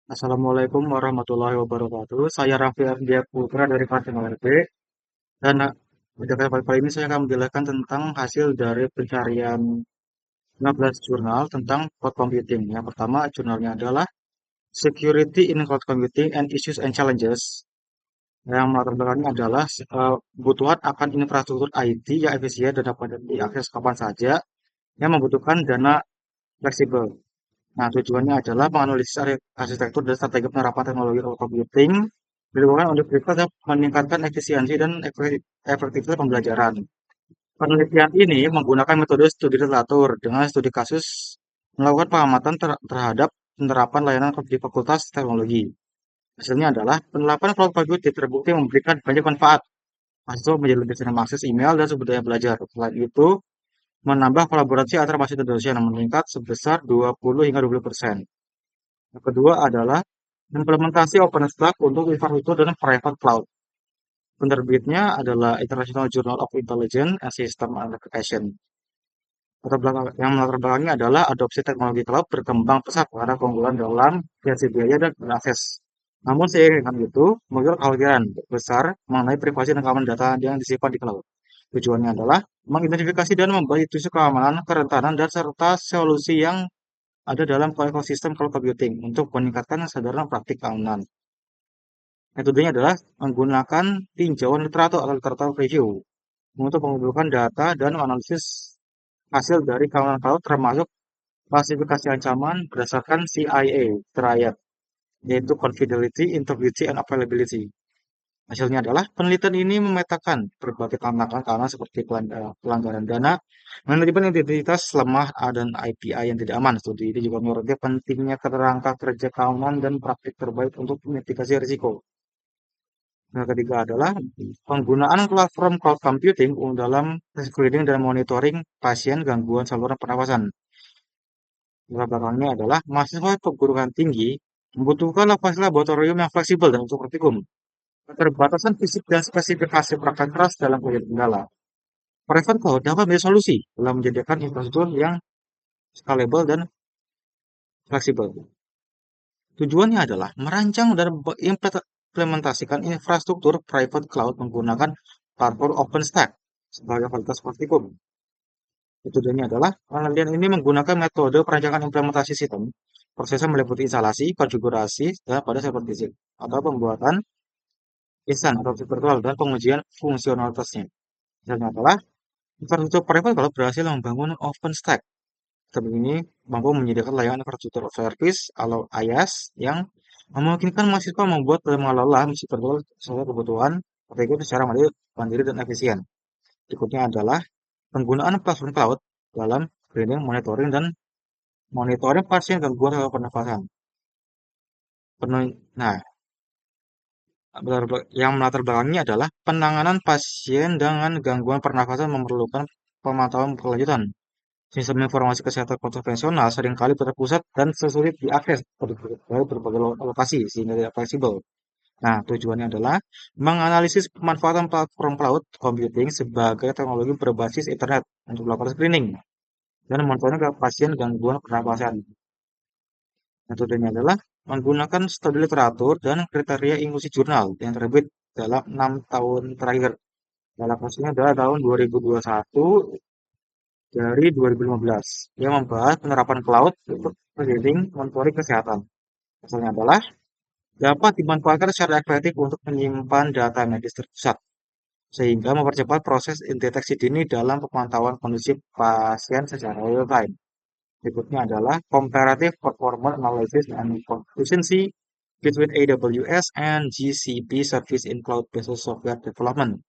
Assalamualaikum warahmatullahi wabarakatuh. Saya Raffi Ardia Putra dari Partai LRP dan pada kali ini saya akan menjelaskan tentang hasil dari pencarian 15 jurnal tentang cloud computing. Yang pertama jurnalnya adalah Security in Cloud Computing and Issues and Challenges. Yang melatar belakangnya adalah kebutuhan akan infrastruktur IT yang efisien dan dapat diakses kapan saja yang membutuhkan dana fleksibel. Nah, tujuannya adalah menganalisis arsitektur dan strategi penerapan teknologi cloud computing dilakukan universitas yang meningkatkan efisiensi dan efektivitas pembelajaran. Penelitian ini menggunakan metode studi literatur dengan studi kasus melakukan pengamatan terhadap penerapan layanan di fakultas teknologi. Hasilnya adalah penerapan cloud computing terbukti memberikan banyak manfaat. Mahasiswa menjadi lebih sering mengakses email dan sumber daya belajar. Selain itu, menambah kolaborasi antar mahasiswa dan dosen yang meningkat sebesar 20 hingga 20%. Yang kedua adalah implementasi OpenStack untuk infrastruktur dan private cloud. Penerbitnya adalah International Journal of Intelligence and System Application. Yang melatar belakangnya adalah adopsi teknologi cloud berkembang pesat karena keunggulan dalam sisi biaya dan akses. Namun seiring dengan itu, muncul kekhawatiran besar mengenai privasi dan keamanan data yang disimpan di cloud. Tujuannya adalah mengidentifikasi dan membuat isu keamanan, kerentanan, dan serta solusi yang ada dalam ekosistem cloud computing untuk meningkatkan kesadaran praktik keamanan. Metodenya adalah menggunakan tinjauan literatur atau literatur review untuk mengumpulkan data dan analisis hasil dari keamanan cloud termasuk klasifikasi ancaman berdasarkan CIA Triad, yaitu Confidentiality, Integrity, and Availability. Hasilnya adalah penelitian ini memetakan berbagai tantangan keamanan seperti pelanggaran dana, manajemen identitas lemah dan API yang tidak aman. Studi ini juga menyoroti pentingnya kerangka kerja keamanan dan praktik terbaik untuk mitigasi risiko. Yang ketiga adalah penggunaan platform cloud computing dalam screening dan monitoring pasien gangguan saluran pernafasan. Latar belakangnya adalah mahasiswa perguruan tinggi membutuhkan lokasi laboratorium yang fleksibel dan untuk praktikum. Keterbatasan fisik dan spesifikasi perangkat keras dalam proyek kendala. Private cloud dapat menjadi solusi dalam menyediakan infrastruktur yang scalable dan fleksibel. Tujuannya adalah merancang dan mengimplementasikan infrastruktur private cloud menggunakan platform OpenStack sebagai fasilitas praktikum. Metodenya adalah penelitian ini menggunakan metode perancangan implementasi sistem. Prosesnya meliputi instalasi, konfigurasi, dan pada server fisik, atau pembuatan instansi atau virtual dan pengujian fungsionalitasnya. Misalnya adalah infrastruktur private cloud berhasil membangun OpenStack. Sistem ini mampu menyediakan layanan infrastruktur service atau IaaS yang memungkinkan mahasiswa membuat dan mengelola misi virtual sesuai kebutuhan praktikum secara mandiri dan efisien. Berikutnya adalah penggunaan platform cloud dalam screening, monitoring, dan monitoring pasien gangguan saluran pernafasan. Nah, yang melatar belakangnya adalah penanganan pasien dengan gangguan pernafasan memerlukan pemantauan berkelanjutan. Sistem informasi kesehatan konvensional seringkali terpusat dan sesulit diakses dari berbagai lokasi sehingga tidak fleksibel. Nah, tujuannya adalah menganalisis pemanfaatan platform cloud computing sebagai teknologi berbasis internet untuk melakukan screening dan monitoring ke pasien gangguan pernapasan. Metodenya adalah menggunakan studi literatur dan kriteria inklusi jurnal yang terbit dalam 6 tahun terakhir. Dalam kasusnya adalah tahun 2021 dari 2015 yang membahas penerapan cloud untuk screening monitoring kesehatan. Misalnya adalah dapat dimanfaatkan secara efektif untuk menyimpan data medis terpusat sehingga mempercepat proses deteksi dini dalam pemantauan kondisi pasien secara real time. Berikutnya adalah comparative performance analysis and consistency between AWS and GCP service in cloud-based software development.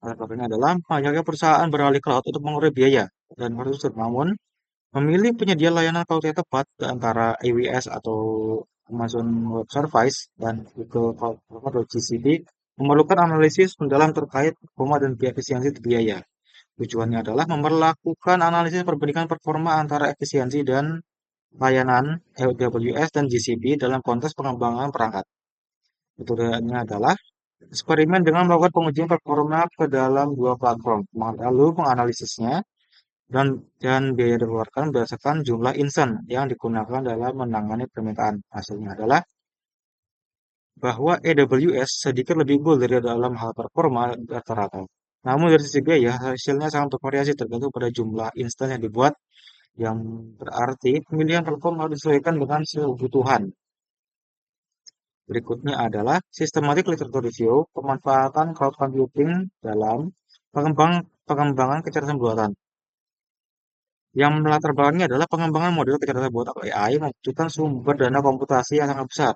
Salah satunya adalah banyaknya perusahaan beralih cloud untuk mengurangi biaya dan infrastruktur, namun memilih penyedia layanan cloud yang tepat antara AWS atau Amazon Web Service dan Google Cloud atau GCP memerlukan analisis mendalam terkait performa dan efisiensi biaya. Tujuannya adalah memperlakukan analisis perbandingan performa antara efisiensi dan layanan AWS dan GCP dalam konteks pengembangan perangkat. Metodenya adalah eksperimen dengan melakukan pengujian performa ke dalam dua platform, lalu menganalisisnya dan biaya dikeluarkan berdasarkan jumlah insan yang digunakan dalam menangani permintaan. Hasilnya adalah bahwa AWS sedikit lebih unggul dari dalam hal performa rata-rata. Namun dari sisi biaya, hasilnya sangat bervariasi tergantung pada jumlah instan yang dibuat, yang berarti pemilihan platform harus disesuaikan dengan kebutuhan. Berikutnya adalah systematic literature review, pemanfaatan cloud computing dalam pengembangan kecerdasan buatan. Yang melatar belakangnya adalah pengembangan model kecerdasan buatan atau AI membutuhkan sumber dana komputasi yang sangat besar.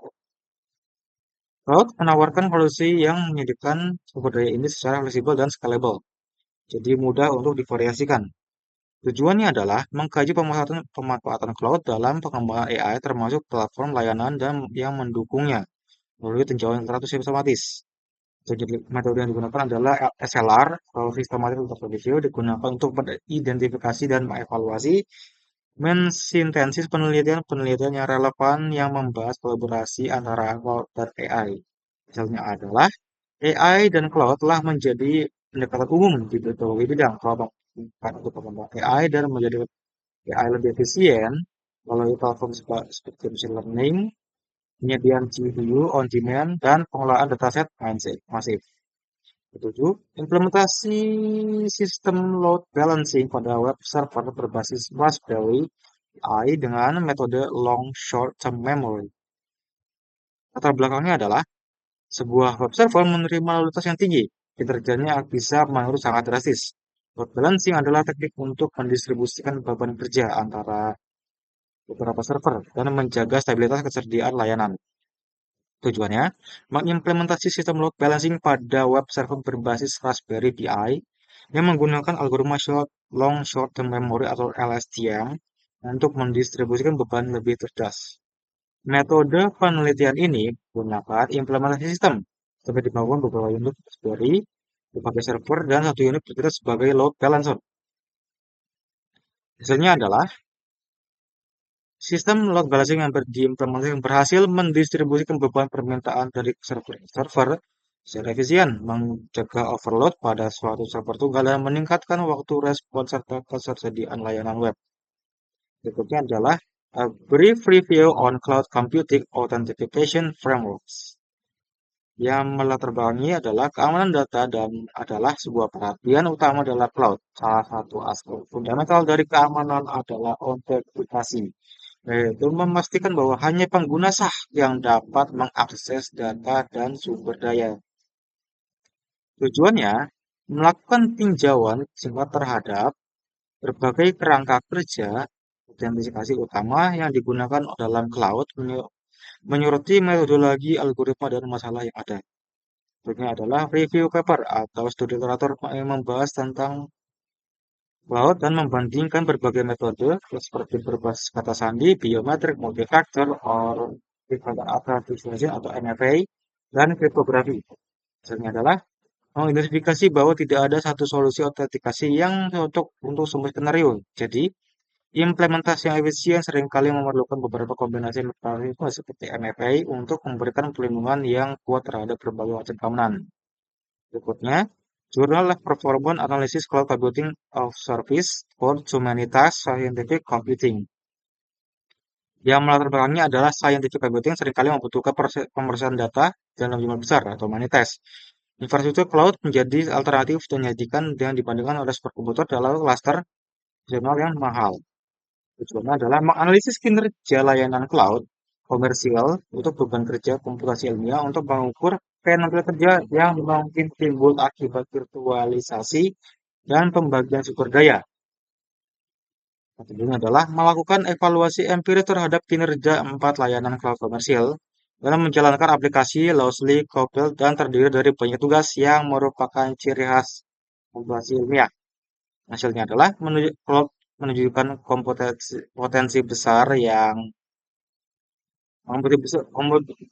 Cloud menawarkan solusi yang menyediakan sumber daya ini secara fleksibel dan scalable, jadi mudah untuk divariasikan. Tujuannya adalah mengkaji pemanfaatan cloud dalam pengembangan AI termasuk platform layanan dan yang mendukungnya melalui tinjauan literatur sistematis. Jadi metode yang digunakan adalah SLR atau Systematic Literature Review, digunakan untuk mengidentifikasi dan mengevaluasi mensintesis penelitian-penelitian yang relevan yang membahas kolaborasi antara cloud dan AI. Misalnya adalah AI dan cloud telah menjadi pendekatan umum di berbagai bidang. Cloud untuk pengembangan AI dan menjadi AI lebih efisien melalui platform seperti machine learning, penyediaan GPU on demand, dan pengelolaan dataset masif. Ketujuh, implementasi sistem load balancing pada web server berbasis Raspberry Pi dengan metode long short-term memory. Latar belakangnya adalah sebuah web server menerima lalu yang tinggi, kinerjanya bisa menurun sangat drastis. Load balancing adalah teknik untuk mendistribusikan beban kerja antara beberapa server dan menjaga stabilitas ketersediaan layanan. Tujuannya, mengimplementasi sistem load balancing pada web server berbasis Raspberry Pi yang menggunakan algoritma long short-term memory atau LSTM untuk mendistribusikan beban lebih cerdas. Metode penelitian ini menggunakan implementasi sistem seperti dibangun beberapa unit Raspberry, berbagai server, dan satu unit bertugas sebagai load balancer. Hasilnya adalah sistem load balancing yang diimplementasikan berhasil mendistribusikan beban permintaan dari server secara efisien, mencegah overload pada suatu server tunggal, dan meningkatkan waktu respon serta ketersediaan layanan web. Berikutnya adalah a brief review on cloud computing authentication frameworks. Yang melatar belakangi adalah keamanan data dan adalah sebuah perhatian utama dalam cloud. Salah satu aspek fundamental dari keamanan adalah autentikasi, yaitu memastikan bahwa hanya pengguna sah yang dapat mengakses data dan sumber daya. Tujuannya, melakukan tinjauan singkat terhadap berbagai kerangka kerja autentikasi utama yang digunakan dalam cloud, menyoroti metodologi, algoritma, dan masalah yang ada. Berikutnya adalah review paper atau studi literatur yang membahas tentang cloud dan membandingkan berbagai metode seperti berbasis kata sandi, biometrik, multifactor, or authentication atau MFA, dan kriptografi. Hasilnya adalah mengidentifikasi bahwa tidak ada satu solusi autentikasi yang cocok untuk semua skenario. Jadi, implementasi yang efisien seringkali memerlukan beberapa kombinasi mekanisme seperti MFA untuk memberikan perlindungan yang kuat terhadap berbagai macam keamanan. Berikutnya, Journal of Performance Analysis Cloud Computing of Service for Humanitas Scientific Computing. Yang melatar belakangnya adalah scientific computing seringkali membutuhkan pemrosesan data dalam jumlah besar atau humanitas. Infrastruktur cloud menjadi alternatif menyajikan yang dibandingkan oleh superkomputer dalam klaster jurnal yang mahal. Tujuannya adalah menganalisis kinerja layanan cloud komersial untuk beban kerja komputasi ilmiah untuk mengukur penampilan kerja yang mungkin timbul akibat virtualisasi dan pembagian sumber daya. Tujuannya adalah melakukan evaluasi empiris terhadap kinerja 4 layanan cloud komersial dalam menjalankan aplikasi loosely coupled dan terdiri dari banyak tugas yang merupakan ciri khas komputasi ilmiah. Hasilnya adalah menunjukkan potensi besar yang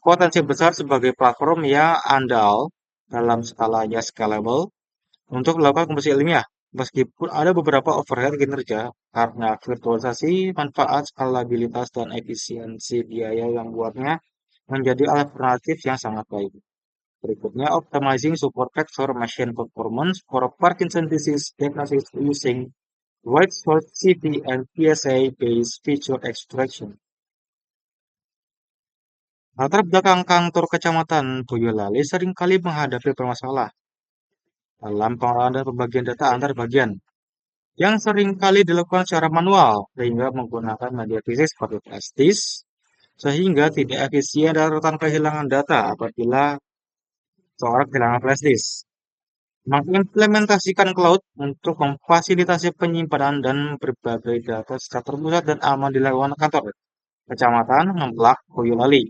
potensi besar sebagai platform yang andal dalam skalanya scalable untuk melakukan kompetisi ilmiah. Meskipun ada beberapa overhead kinerja karena virtualisasi, manfaat, skalabilitas, dan efisiensi biaya yang membuatnya menjadi alternatif yang sangat baik. Berikutnya, optimizing support factor machine performance for Parkinson disease diagnosis using Wide source city and PSA-based feature extraction. Latar belakang kantor kecamatan Boyolali seringkali menghadapi permasalahan dalam pengelolaan dan pembagian data antar bagian yang seringkali dilakukan secara manual sehingga menggunakan media fisik seperti flash disk sehingga tidak efisien dan rentan kehilangan data apabila seorang kehilangan flash disk. Mengimplementasikan cloud untuk memfasilitasi penyimpanan dan berbagai data secara terpusat dan aman di lingkungan kantor Kecamatan Ngemplak, Boyolali.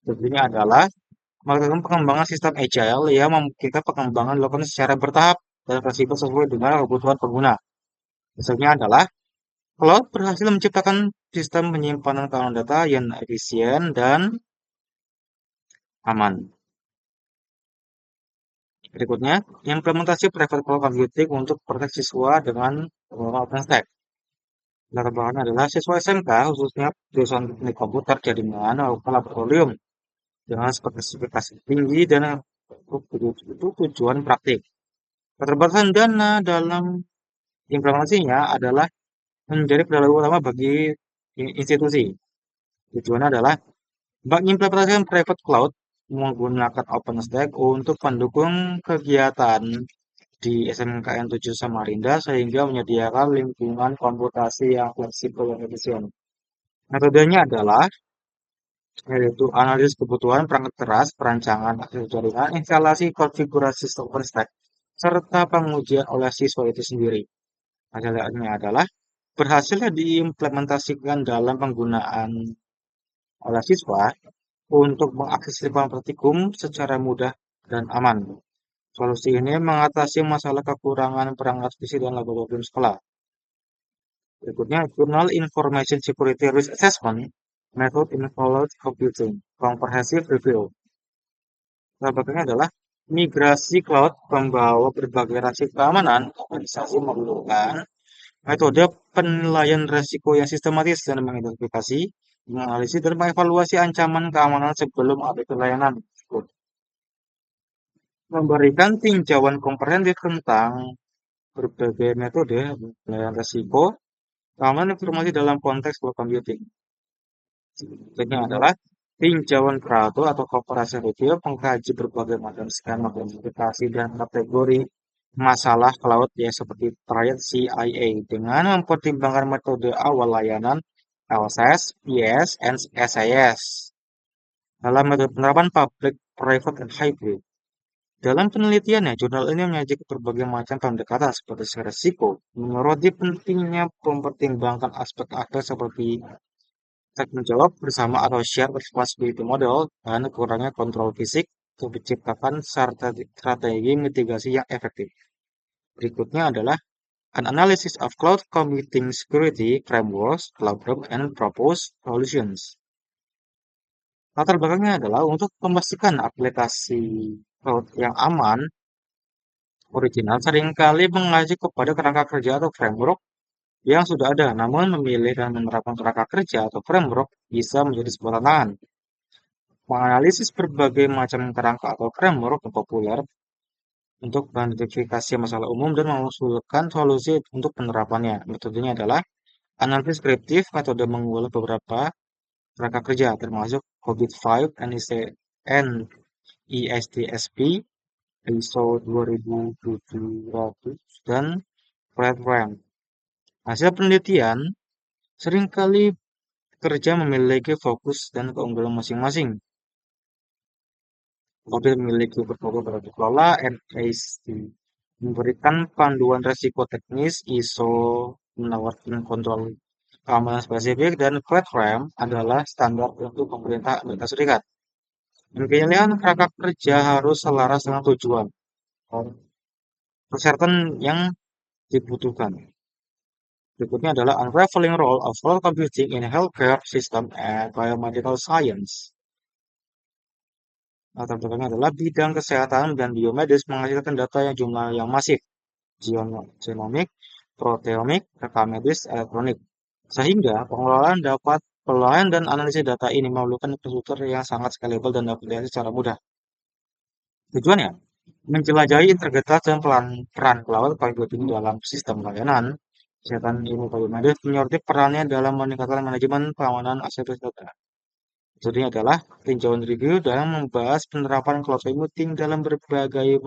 Tentunya adalah melakukan pengembangan sistem agile yang memungkinkan pengembangan dilakukan secara bertahap dan fleksibel sesuai dengan kebutuhan pengguna. Misalnya adalah cloud berhasil menciptakan sistem penyimpanan keamanan data yang efisien dan aman. Berikutnya, implementasi private cloud computing untuk protek siswa dengan pengelolaan OpenStack. Latar belakangnya adalah siswa SMK, khususnya jurusan teknik komputer jaringan melakukan laboratorium dengan spesifikasi tinggi dan untuk tujuan praktik. Keterbatasan dana dalam implementasinya adalah menjadi kendala utama bagi institusi. Tujuannya adalah mengimplementasikan private cloud menggunakan OpenStack untuk mendukung kegiatan di SMKN 7 Samarinda sehingga menyediakan lingkungan komputasi yang fleksibel dan efisien. Metodenya adalah yaitu analisis kebutuhan perangkat keras, perancangan akses jaringan, instalasi konfigurasi sistem OpenStack, serta pengujian oleh siswa itu sendiri. Hasilnya adalah berhasilnya diimplementasikan dalam penggunaan oleh siswa untuk mengakses lingkungan praktikum secara mudah dan aman. Solusi ini mengatasi masalah kekurangan perangkat fisik dan laboratorium sekolah. Berikutnya, Journal Information Security Risk Assessment Method in Cloud Computing Comprehensive Review. Salah satunya adalah migrasi cloud membawa berbagai rasio keamanan. Organisasi memerlukan metode penilaian risiko yang sistematis dan mengidentifikasi, menganalisis, dan mengevaluasi ancaman keamanan sebelum update layanan. Memberikan tinjauan komprehensif tentang berbagai metode penilaian risiko keamanan informasi dalam konteks cloud computing. Berikutnya adalah tinjauan Prato atau Corporation Review mengkaji berbagai macam skema klasifikasi dan kategori masalah cloud ya seperti Triad CIA dengan mempertimbangkan metode awal layanan LSS, PS, dan SIS dalam metode penerapan public, private, dan hybrid. Dalam penelitiannya, jurnal ini menyajikan berbagai macam pendekatan seperti risiko, menyoroti pentingnya mempertimbangkan aspek-aspek seperti tanggung jawab bersama atau shared responsibility model dan kurangnya kontrol fisik untuk menciptakan strategi mitigasi yang efektif. Berikutnya adalah an analysis of cloud computing security frameworks, cloud and proposed solutions. Latar belakangnya adalah untuk memastikan aplikasi cloud yang aman, original seringkali mengacu kepada kerangka kerja atau framework yang sudah ada, namun memilih dan menerapkan kerangka kerja atau framework bisa menjadi sebuah tantangan. Menganalisis berbagai macam kerangka atau framework yang populer untuk mengidentifikasi masalah umum dan mengusulkan solusi untuk penerapannya. Metodenya adalah analisis deskriptif, metode mengulang beberapa kerangka kerja, termasuk COVID-5, NISTSP, ISO 2700, dan FedRAMP. Hasil penelitian seringkali kerja memiliki fokus dan keunggulan masing-masing. Mobil memiliki berbagai produk kelola NIST, memberikan panduan risiko teknis, ISO menawarkan kontrol keamanan spesifik, dan FedRAMP adalah standar untuk pemerintah Amerika Serikat. Dan pilihan kerangka kerja harus selaras dengan tujuan dan persyaratan yang dibutuhkan. Berikutnya adalah unraveling role of cloud computing in healthcare system and biomedical science. Latar belakangnya adalah bidang kesehatan dan biomedis menghasilkan data yang jumlah yang masif, genomik, proteomik, rekam medis, elektronik, sehingga pengelolaan dan analisis data ini memerlukan infrastruktur yang sangat scalable dan dapat dilihat secara mudah. Tujuannya, menjelajahi integritas dan peran cloud computing dalam sistem layanan, kesehatan ilmu bagaimana dia menyoroti perannya dalam meningkatkan manajemen keamanan aset data. Metodenya adalah tinjauan review dalam membahas penerapan cloud computing dalam berbagai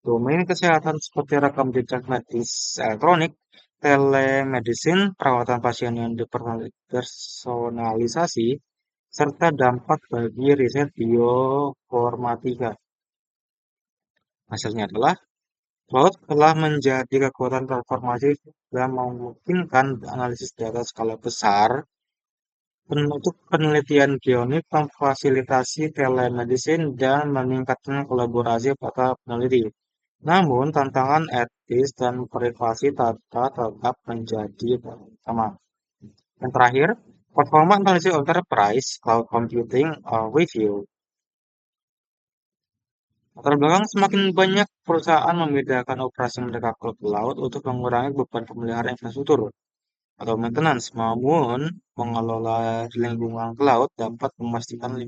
domain kesehatan seperti rekam jejak medis elektronik, telemedicine, perawatan pasien yang dipersonalisasi, serta dampak bagi riset bioinformatika. Hasilnya adalah cloud telah menjadi kekuatan transformasi dan memungkinkan analisis data skala besar, untuk penelitian geonik, memfasilitasi telemedicine, dan meningkatkan kolaborasi para peneliti. Namun, tantangan etis dan privasi data tetap menjadi utama. Yang terakhir, performa analisis enterprise cloud computing review. Latar belakang semakin banyak perusahaan membedakan operasi mereka ke cloud untuk mengurangi beban pemeliharaan infrastruktur atau maintenance, namun mengelola di lingkungan cloud dapat memastikan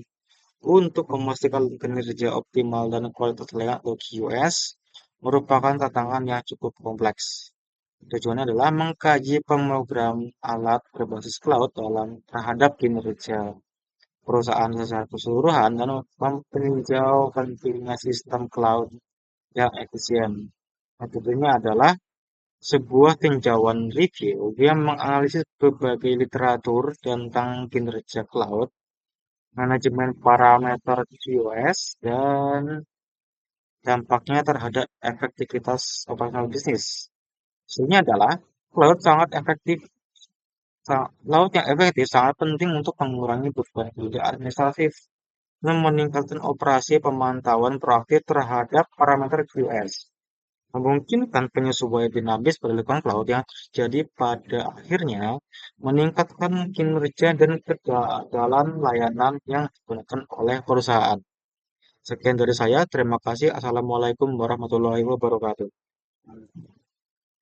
kinerja optimal dan kualitas layanan atau QoS merupakan tantangan yang cukup kompleks. Tujuannya adalah mengkaji pemrogram alat berbasis cloud dalam terhadap kinerja perusahaan secara keseluruhan dan meninjau pentingnya sistem cloud yang efisien. Metodenya adalah sebuah tinjauan review yang menganalisis berbagai literatur tentang kinerja cloud, manajemen parameter QoS, dan dampaknya terhadap efektivitas operasional bisnis. Hasilnya adalah cloud sangat efektif. Laut yang efektif sangat penting untuk mengurangi beban kerja administratif dan meningkatkan operasi pemantauan proaktif terhadap parameter QoS. Memungkinkan penyesuaian dinamis pada lingkungan cloud yang terjadi pada akhirnya meningkatkan kinerja dan kejagalan layanan yang digunakan oleh perusahaan. Sekian dari saya, terima kasih. Assalamualaikum warahmatullahi wabarakatuh.